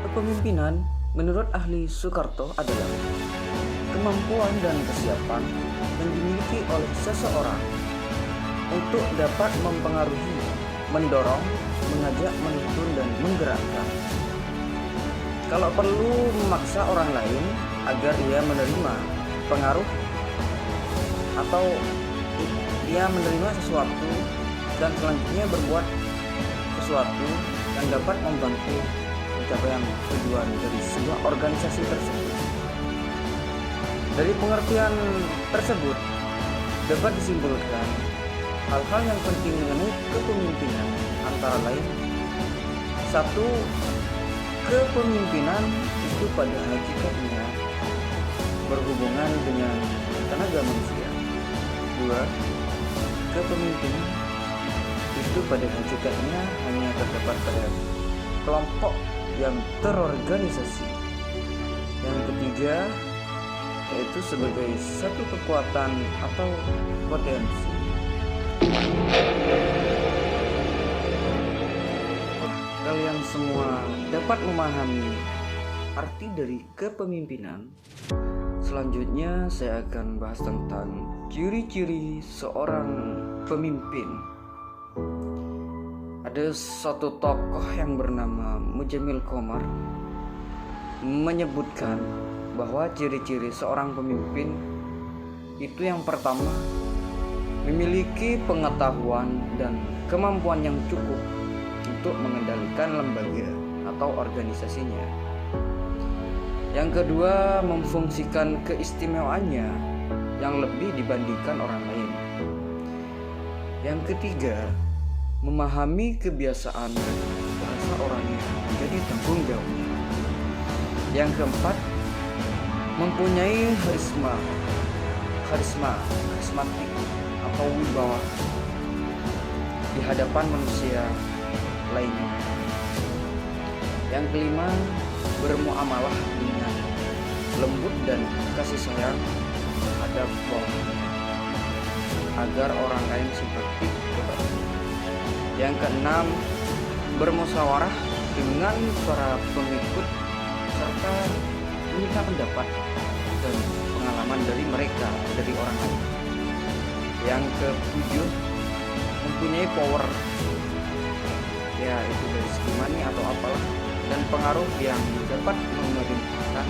Kepemimpinan menurut ahli Soekarto adalah kemampuan dan kesiapan yang dimiliki oleh seseorang untuk dapat mempengaruhi, mendorong, mengajak, menuntun, dan menggerakkan. Kalau perlu memaksa orang lain agar ia menerima pengaruh atau ia menerima sesuatu dan selanjutnya berbuat sesuatu yang dapat membantu pencapaian tujuan dari sebuah organisasi tersebut. Dari pengertian tersebut dapat disimpulkan hal-hal yang penting mengenai kepemimpinan, antara lain: 1. Kepemimpinan itu pada hakikatnya berhubungan dengan tenaga manusia. 2. Kepemimpinan itu pada hakikatnya hanya terdapat pada kelompok yang terorganisasi. Yang ketiga, yaitu sebagai satu kekuatan atau potensi. Kalian semua dapat memahami arti dari kepemimpinan. Selanjutnya saya akan bahas tentang ciri-ciri seorang pemimpin. Ada satu tokoh yang bernama Mujamil Komar menyebutkan bahwa ciri-ciri seorang pemimpin itu yang pertama, memiliki pengetahuan dan kemampuan yang cukup untuk mengendalikan lembaga atau organisasinya. Yang kedua, memfungsikan keistimewaannya yang lebih dibandingkan orang lain. Yang ketiga, memahami kebiasaan bahasa orangnya menjadi tanggung jawabnya. Yang keempat, mempunyai karismatik atau wibawa di hadapan manusia lainnya. Yang kelima, bermuamalah dengan lembut dan kasih sayang terhadap bawahannya agar orang lain simpatik kepadanya. Yang keenam, bermusyawarah dengan para pengikut serta meminta pendapat dan pengalaman dari mereka, dari orang lain. Yang ketujuh, mempunyai power, ya itu dari segi money atau apalah, dan pengaruh yang dapat memerintahkan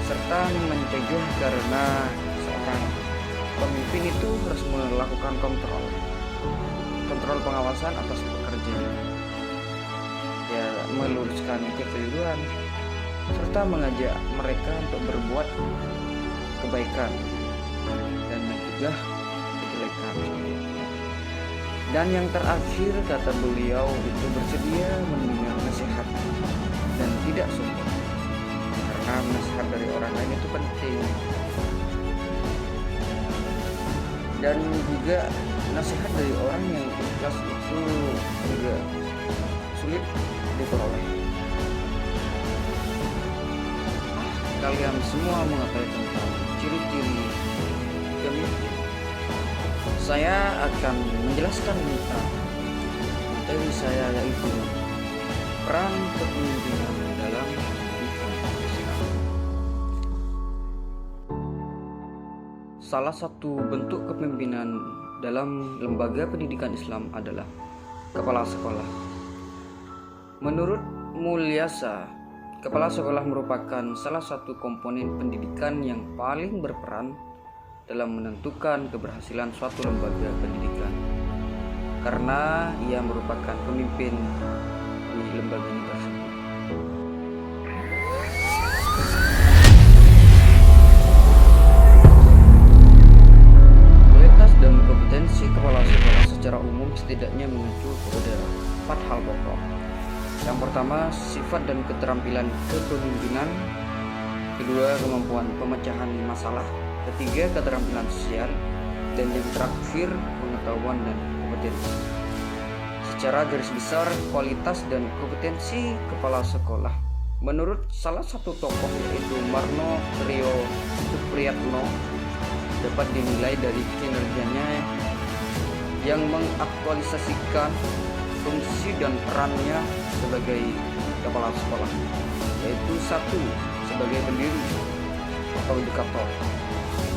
serta mencegah, karena seorang pemimpin itu harus melakukan kontrol pengawasan atas pekerjaan, ya meluruskan kekeliruan serta mengajak mereka untuk berbuat kebaikan dan mencegah kejelekan. Dan yang terakhir, kata beliau, itu bersedia mendengar nasihat dan tidak sombong, karena nasihat dari orang lain itu penting. Dan juga nasihat dari orang yang ikhlas itu juga sulit diperoleh. Kalian semua mengetahui tentang ciri-ciri pemimpin. Saya akan menjelaskan tentang materi saya, yaitu peran kepemimpinan dalam pendidikan Islam. Salah satu bentuk kepemimpinan dalam lembaga pendidikan Islam adalah kepala sekolah. Menurut Mulyasa, kepala sekolah merupakan salah satu komponen pendidikan yang paling berperan dalam menentukan keberhasilan suatu lembaga pendidikan, karena ia merupakan pemimpin di lembaga tersebut. Kualitas dan kompetensi kepala sekolah secara umum setidaknya mengacu kepada 4 hal pokok. Yang pertama, sifat dan keterampilan kepemimpinan. Kedua, kemampuan pemecahan masalah. Ketiga, keterampilan sosial. Dan yang terakhir, pengetahuan dan kompetensi. Secara garis besar, kualitas dan kompetensi kepala sekolah menurut salah satu tokoh, yaitu Marno Trio Supriyatno, dapat dinilai dari kinerjanya yang mengaktualisasikan fungsi dan perannya sebagai kepala sekolah, yaitu satu, sebagai pendiri atau edukator.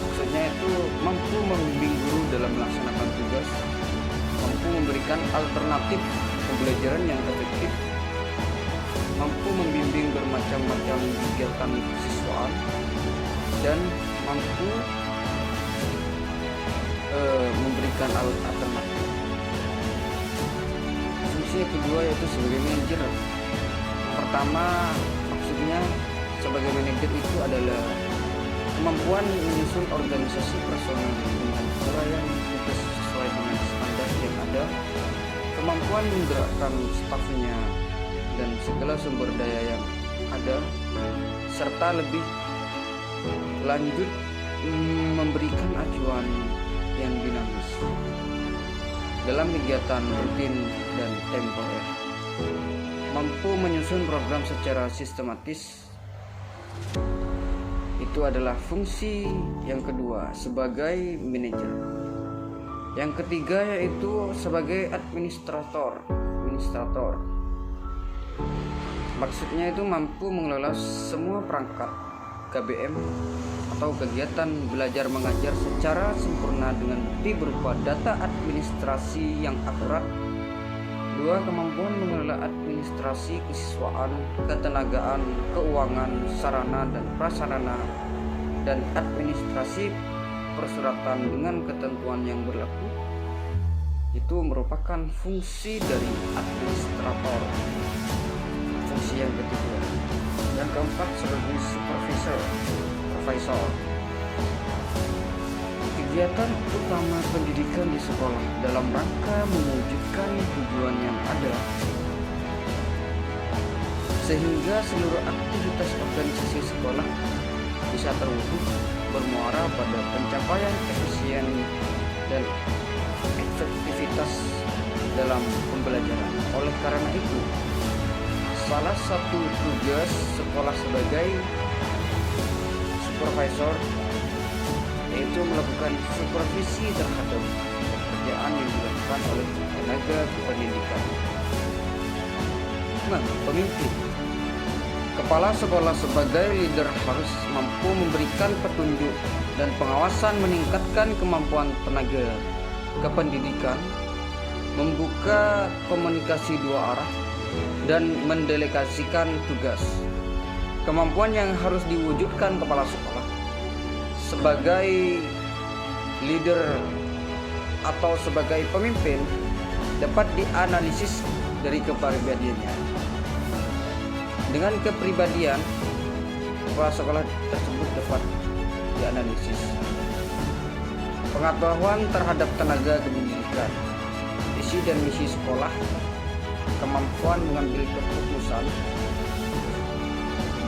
Maksudnya itu mampu membimbing guru dalam melaksanakan tugas, mampu memberikan alternatif pembelajaran yang efektif, mampu membimbing bermacam-macam kegiatan kesiswaan, dan mampu memberikan alternatif. Fungsi kedua yaitu sebagai manajer. Pertama, maksudnya sebagai manajer itu adalah kemampuan menyusun organisasi personal dengan uraian tugas sesuai dengan standar yang ada, kemampuan menggerakkan stafnya dan segala sumber daya yang ada, serta lebih lanjut memberikan acuan yang dinamis dalam kegiatan rutin dan temporer, mampu menyusun program secara sistematis. Itu adalah fungsi yang kedua sebagai manajer. Yang ketiga yaitu sebagai administrator. Maksudnya itu mampu mengelola semua perangkat KBM atau kegiatan belajar mengajar secara sempurna dengan bukti berupa data administrasi yang akurat. Dua, kemampuan mengelola administrasi kesiswaan, ketenagaan, keuangan, sarana dan prasarana, dan administrasi persuratan dengan ketentuan yang berlaku. Itu merupakan fungsi dari administrator. Fungsi yang ketiga. Yang keempat sebagai supervisor. Kegiatan utama pendidikan di sekolah dalam rangka mewujudkan tujuan yang ada, sehingga seluruh aktivitas organisasi sekolah bisa terwujud bermuara pada pencapaian efisien dan efektivitas dalam pembelajaran. Oleh karena itu, salah satu tugas sekolah sebagai supervisor yaitu melakukan supervisi terhadap pekerjaan yang dilakukan oleh tenaga kependidikan. Pemimpin. Kepala sekolah sebagai leader harus mampu memberikan petunjuk dan pengawasan, meningkatkan kemampuan tenaga kependidikan, membuka komunikasi dua arah, dan mendelegasikan tugas. Kemampuan yang harus diwujudkan kepala sekolah sebagai leader atau sebagai pemimpin dapat dianalisis dari kepribadiannya. Dengan kepribadian, kepala sekolah tersebut dapat dianalisis. Pengetahuan terhadap tenaga kependidikan, visi dan misi sekolah, kemampuan mengambil keputusan,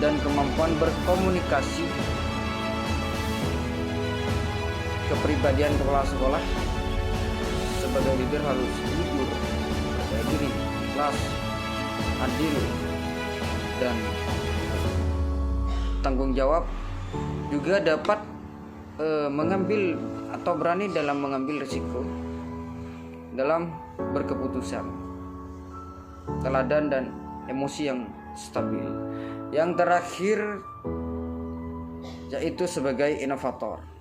dan kemampuan berkomunikasi. Kepribadian kepala sekolah sebagai leader harus jujur, percaya diri, ikhlas, adil, dan tanggung jawab. Juga dapat mengambil atau berani dalam mengambil risiko dalam berkeputusan, teladan dan emosi yang stabil. Yang terakhir yaitu sebagai inovator.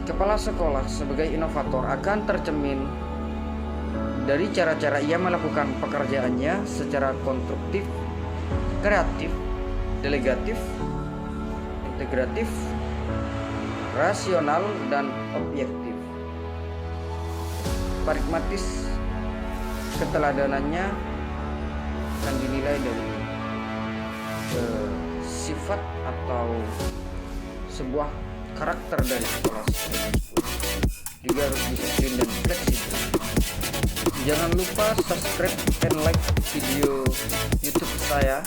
Kepala sekolah sebagai inovator akan tercermin dari cara-cara ia melakukan pekerjaannya secara konstruktif, kreatif, delegatif, integratif, rasional, dan objektif. Pragmatis. Keteladanannya akan dinilai dari sifat atau sebuah karakter dari sekolah tersebut. Juga harus disiplin dan fleksibel. Jangan lupa subscribe dan like video YouTube saya.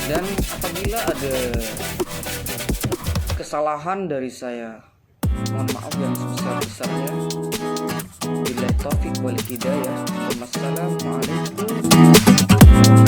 Dan apabila ada kesalahan dari saya, mohon maaf yang sebesar-besarnya. Billahi taufik wal hidayah. Wassalamualaikum.